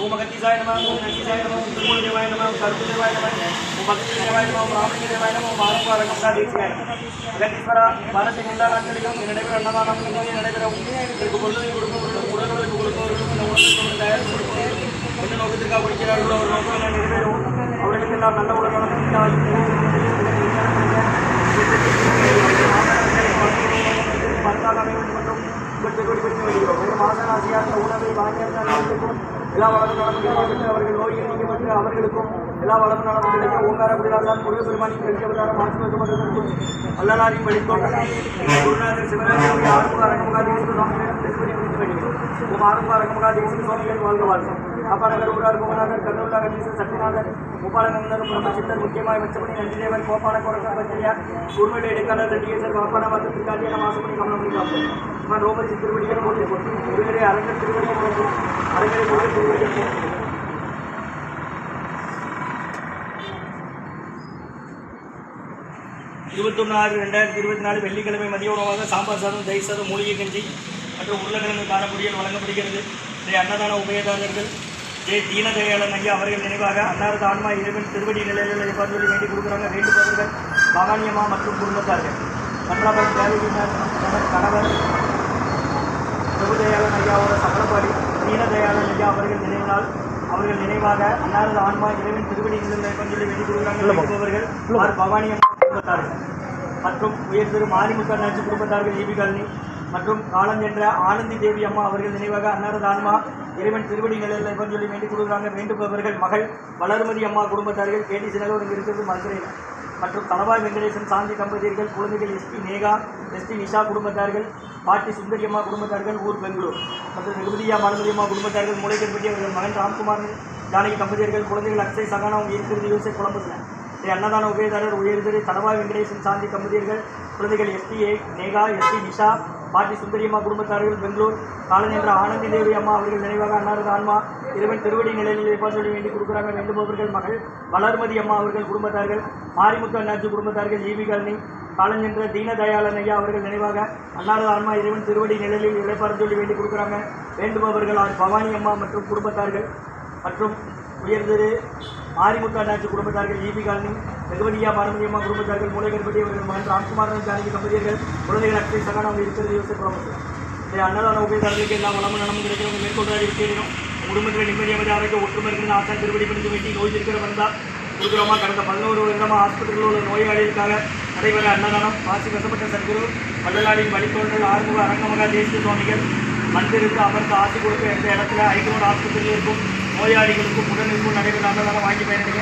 ओमगतिसाय नमः ओम नंदीसाय नमः ओम देवाय नमः ओम सर्वदेवाय नमः ओम भक्तिदेवाय नमः ओम रामदेवाय नमः ओम मारुका देवाय नमः गतिस्वर भारत निंदा नाटकम नडेगर अन्नदानम नडेगर ಇದಕ್ಕೆ ಕೊಲ್ಲುವುದು ಕುಡಗಳು ಕುಡಗಳು ತಯಾರು ಒಂದು ನೋಡಿದಾಗ ಹುಡುಗಿಯರು ಅವರು ನೋಡೋಣ ನೆರವೇರು ಅವರಿಗೆಲ್ಲ ನನ್ನ ಒಳಗಣ மாசராசியாக உணவை வாங்கியிருந்தாலும் எல்லா வளமும் நலமும் அவர்கள் நோய் எண்ணிக்கப்பட்டு அவர்களுக்கும் எல்லா வளமும் நலமும் கிடைக்க ஓங்கார குடியாசான் முருகப்பெருமானின் கிடைக்கப்பட்டாலும் மாற்றுவதற்கும் வல்லலாரின் வழித்தோட்டம் குருநாதர் சிவராஜ் ஆறுமுகாரகமுகாதீஸ்வர ஆறுமுகாரகமுகாதீஸ்வர சுவாமிகள் வாழ்க வாழ்க்கை அப்பாநகர் ஊரார் குமநாதர் கண்ணூர் கணேசன் சத்யநாதர் உபாலநந்தர் பிரம்மசித்தர் முக்கியமாய் வச்சபடி நந்திதேவன் கோபால கொரக்க பச்சரியா குருமலை இடைக்காலர் ரெட்டியேசர் வாப்பான மற்றும் திருக்காட்டியான மாசப்படி கமலமணி காப்போம் நான் ரோமதி திருவடிகள் போட்டு முருகரை அரங்கர் திருவடிகள் போட்டு அரங்கரை போட்டு திருவடிகள் போட்டு 21/6/2024 வெள்ளிக்கிழமை மதிய உணவாக சாம்பார் சாதம் தயிர் சாதம் மூலிகை கஞ்சி மற்றும் உருளைக்கிழங்கு காரப்பொரியல் வழங்கப்படுகிறது. ஸ்ரீ அன்னதான உபயதாரர்கள் ஜே தீனதயாளன் ஐயா அவர்கள் நினைவாக அன்னாரது ஆன்மா இறைவன் திருவடி நிலையில் ஏற்பாடுகளை வேண்டி கொடுக்குறாங்க. வேண்டுபவர்கள் பவானியம்மா மற்றும் குடும்பத்தார்கள் மற்றாபர் தேவகினார் கணவர் பிரபுதயாளன் ஐயாவோட சகலப்பாடி தீனதயாளன் ஐயா அவர்கள் நினைவாக அன்னாரது ஆன்மா இறைவன் திருவடி நிலையில் ஏற்பாடுகளை வேண்டி கொடுக்குறாங்க. வேண்டுபவர்கள் பவானியம்மா குடும்பத்தார்கள் மற்றும் உயர் திரு மாரிமுக நாச்சி குடும்பத்தார்கள் ஈபி காலனி மற்றும் காலம் என்ற ஆனந்தி தேவி அம்மா அவர்கள் நினைவாக அன்னாரது ஆன்மா இறைவன் திருவடி நிலையில் சொல்லி வேண்டிக் கொடுக்குறாங்க. வேண்டுபவர்கள் மகள் வளர்மதி அம்மா குடும்பத்தார்கள் கேடி சினகர் இங்கே இருக்கிறது மதுரையில் மற்றும் தலவாய் வெங்கடேசன் சாந்தி தம்பதியர்கள் குழந்தைகள் எஸ்பி நேகா எஸ்பி நிஷா குடும்பத்தார்கள் பாட்டி சுந்தரி அம்மா குடும்பத்தார்கள் ஊர் பெங்களூர் மற்றும் நிருபதியா மாலமதி அம்மா குடும்பத்தார்கள் மூளைக்கன்பட்டி அவர்கள் மகன் ராம்குமார் ஜானகி தம்பதியர்கள் குழந்தைகள் அக்ஷய் சகானா அவங்க இருக்கிறது யோசை கொலம்பஸ்ல அன்னதான உபயதாரர் உயர்திரு தலவாய் வெங்கடேசன் சாந்தி தம்பதியர்கள் குழந்தைகள் எஸ்டி நேகா எஸ்டி நிஷா பாட்டி சுந்தரியம்மா குடும்பத்தார்கள் பெங்களூர் காலன் என்ற ஆனந்தி தேவி அம்மா அவர்கள் நினைவாக அன்னாரது ஆன்மா இறைவன் திருவடி நிலையில் ஏற்பாடு சொல்லி வேண்டி கொடுக்குறாங்க. வேண்டுபவர்கள் மகள் வளர்மதி அம்மா அவர்கள் குடும்பத்தார்கள் மாரிமுத்து அண்ணாச்சி குடும்பத்தார்கள் ஈவி காலனி காலன் என்ற தீனதயாளன் ஐயா அவர்கள் நினைவாக அன்னாரது ஆன்மா இறைவன் திருவடி நிலையில் இழைப்பாடு சொல்லி வேண்டி கொடுக்குறாங்க. வேண்டுபவர்கள் பவானி அம்மா மற்றும் குடும்பத்தார்கள் மற்றும் உயர்திரு மாரிமுத்து அண்ணாச்சி குடும்பத்தார்கள் ஈபி காலனி வெகுவதியா பாரம்பரிய அம்மா குடும்பத்தார்கள் மூளைக்கன்பட்டி அவர்கள் மகன் ராம்குமார் ஜானகி தம்பதியர்கள் குழந்தைகள் அக்ஷய் சகானா அவங்க இருக்கிறது யோசை குழம்பு அன்னதான உபயதாரர்களுக்கு எல்லா வளமும் நலமும் கிடைக்கிறவங்க மேற்கொண்டாடி இருக்கிறோம். குடும்பத்தில் நிம்மதியாக ஆரோக்கிய ஒற்றுமை இருக்குன்னு ஆசான் திருவடி படித்து வேண்டி நோய் இருக்கிற வந்தால் கொடுக்குறோமா. கடந்த 11 வருடமாக ஆஸ்பத்திரியில் உள்ள நோயாளிகளுக்காக நடைபெற அன்னதானம் வாசி வசப்பட்ட சத்குரு வள்ளலாரின் வழித்தோன்றல் ஆறுமுக அரங்கமகா தேசிய சுவாமிகள் மந்திருக்கு அமர்ந்து ஆசி கொடுக்க எந்த இடத்துல ஐநூறு ஆஸ்பத்திரியில் இருக்கும் நோயாளிகளுக்கும் உடனுக்கும் நடைபெற அன்னதானம் வாங்கி பயணிங்க.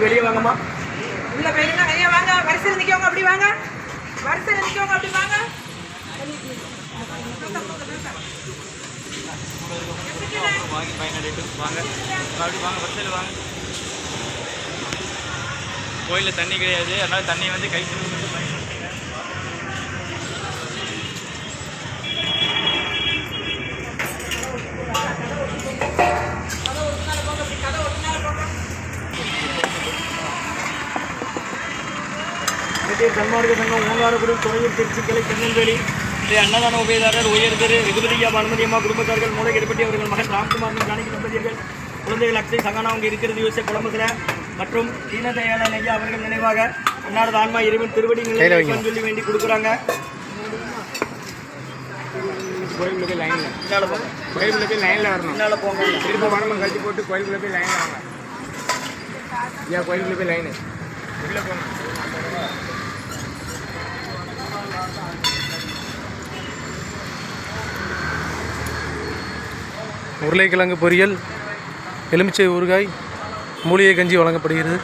வெளியே வாங்கம்மா, உள்ள போயிருங்க. ஐயா வாங்க, வரிசையில் நிற்கவங்க அப்படி வாங்க, வரிசையில் நிற்கவங்க அப்படி வாங்க. வாங்கி பயனடைட்டு வாங்க, அப்படி வாங்க, வரிசையில் வாங்க. கோயிலில் தண்ணி கிடையாது, அதனால் தண்ணி வந்து கை செலவு பயன்படுத்துங்க. சன்மார்க்க சங்கம் ஓங்காரகுரு துறையூர் திருச்சி கிளை திருநெல்வேலி அன்னதான உபயதாரர் உயர்திரு வெகுவதியா பானுமதி அம்மா குடும்பத்தார்கள் மூளைக்கன்பட்டி அவர்கள் மகன் ராம்குமார் ஜானகி தம்பதியர்கள் குழந்தைகள் அக்ஷய் சகானா அவங்க இருக்கிறது யோசை குழம்புல மற்றும் தீனதயாளன் ஐயா அவர்கள் நினைவாக அன்னாரது ஆன்மா இறைவன் திருவடி நிலையில் சொல்லி வேண்டி கொடுக்குறாங்க. கோயிலுக்கு லைனில் என்னால் போங்க, கோயிலுக்கு லைனில் வரணும். என்னால் போங்க, திரும்ப பணம் கழிச்சு போட்டு கோயிலுக்குள்ள போய் லைனில் வாங்க. ஏன் கோயிலுக்குள்ள போய் லைனு உள்ளே போங்க. உருளைக்கிழங்கு பொரியல், எலுமிச்சை ஊறுகாய், மூலிகை கஞ்சி வழங்கப்படுகிறது.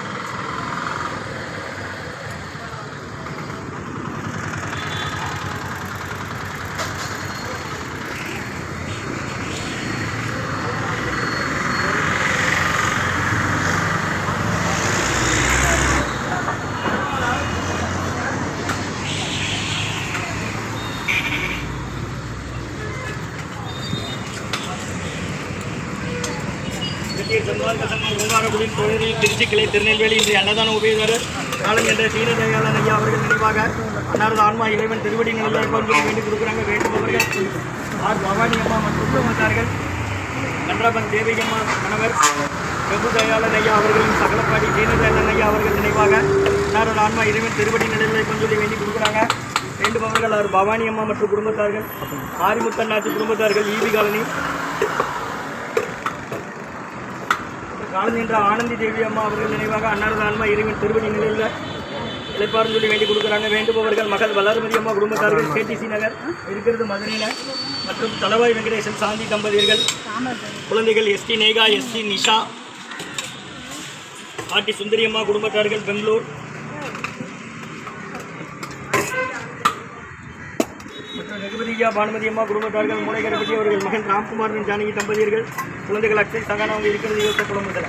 அறக்கட்டளைகளின் தொழிலில் திருச்சி கிளை திருநெல்வேலி இன்று அன்னதான உபயதாரர் காலம் என்ற சீன தயாளன் ஐயா அவர்கள் நினைவாக அன்னாரது ஆன்மா இறைவன் திருவடி நிலையை வேண்டி கொடுக்குறாங்க. வேண்டுபவர்கள் ஆர் பவானி அம்மா மற்றும் குடும்பத்தார்கள், கன்றாபன் தேவிகம்மா கணவர் பிரபு தயாளன் ஐயா அவர்களின் சகலப்பாடி சீன தயாளன் ஐயா அவர்கள் நினைவாக அன்னாரது ஆன்மா இறைவன் திருவடி நிலையை சொல்லி வேண்டி கொடுக்குறாங்க. வேண்டுபவர்கள் ஆர் பவானி அம்மா மற்றும் குடும்பத்தார்கள், ஆரிமுத்தன்னாச்சி குடும்பத்தார்கள், ஈவி காலனி காலனி என்ற ஆனந்தி தேவி அம்மா அவர்கள் நினைவாக அன்னாரது ஆன்மா இறைவன் திருவடி நிலையில் இழைப்பாருன்னு சொல்லி வேண்டி கொடுக்குறாங்க. வேண்டுபவர்கள் மகள் வளர்மதி அம்மா குடும்பத்தார்கள், கேடிசி நகர் இருக்கிறது மதுரையில் மற்றும் தலவாய் வெங்கடேசன் சாந்தி தம்பதியர்கள், குழந்தைகள் எஸ்டி நேகா, எஸ்டி நிஷா, பாட்டி சுந்தரி அம்மா குடும்பத்தார்கள், பெங்களூர் மற்றும் ரகுபதியா பானுமதி அம்மா குடும்பத்தார்கள், மூளைகரப்பட்டி அவர்கள் மகன் ராம்குமார் ஜானகி தம்பதியர்கள், குழந்தைகள் அக்ஷய் சகானா அவங்க இருக்கிறது யோசனை குடும்பத்தில்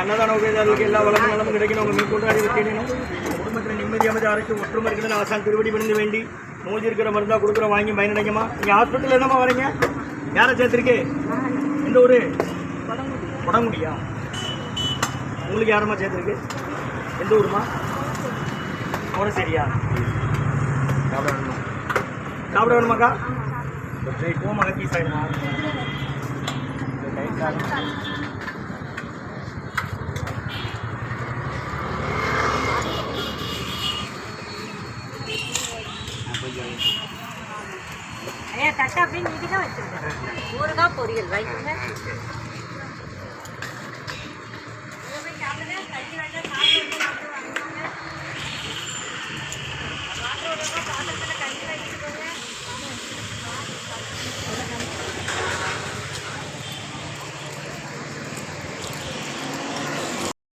அன்னதான உபயதாரர்களுக்கு எல்லா வளமும் நலமும் கிடைக்கணும். அவங்க மீட்கொண்டாடி தேடணும். குடும்பத்தில் நிம்மதி அமைதி அரைச்சி ஒற்றுமை இருக்கிறது ஆசான் திருவடி விழுந்து வேண்டி நோய் இருக்கிற மருந்தா கொடுக்குற வாங்கி பயனடைங்கம்மா. நீங்கள் ஹாஸ்பிட்டலில் என்னம்மா வரீங்க? யாரை சேர்த்துருக்கு? எந்த ஊர்? கொடங்குடியா? உங்களுக்கு யாரம்மா சேர்த்துருக்கு? எந்த ஊருமா? அவரை சரியா சாப்பிட வேணுமாக்கா? ஓ மகத்தி சாயிடுமா? ஐயா தட்டை அப்படின்னு நீட்டி தான் வச்சிருக்கேன். ஊறுகாய் பொரியல் வைக்குங்க.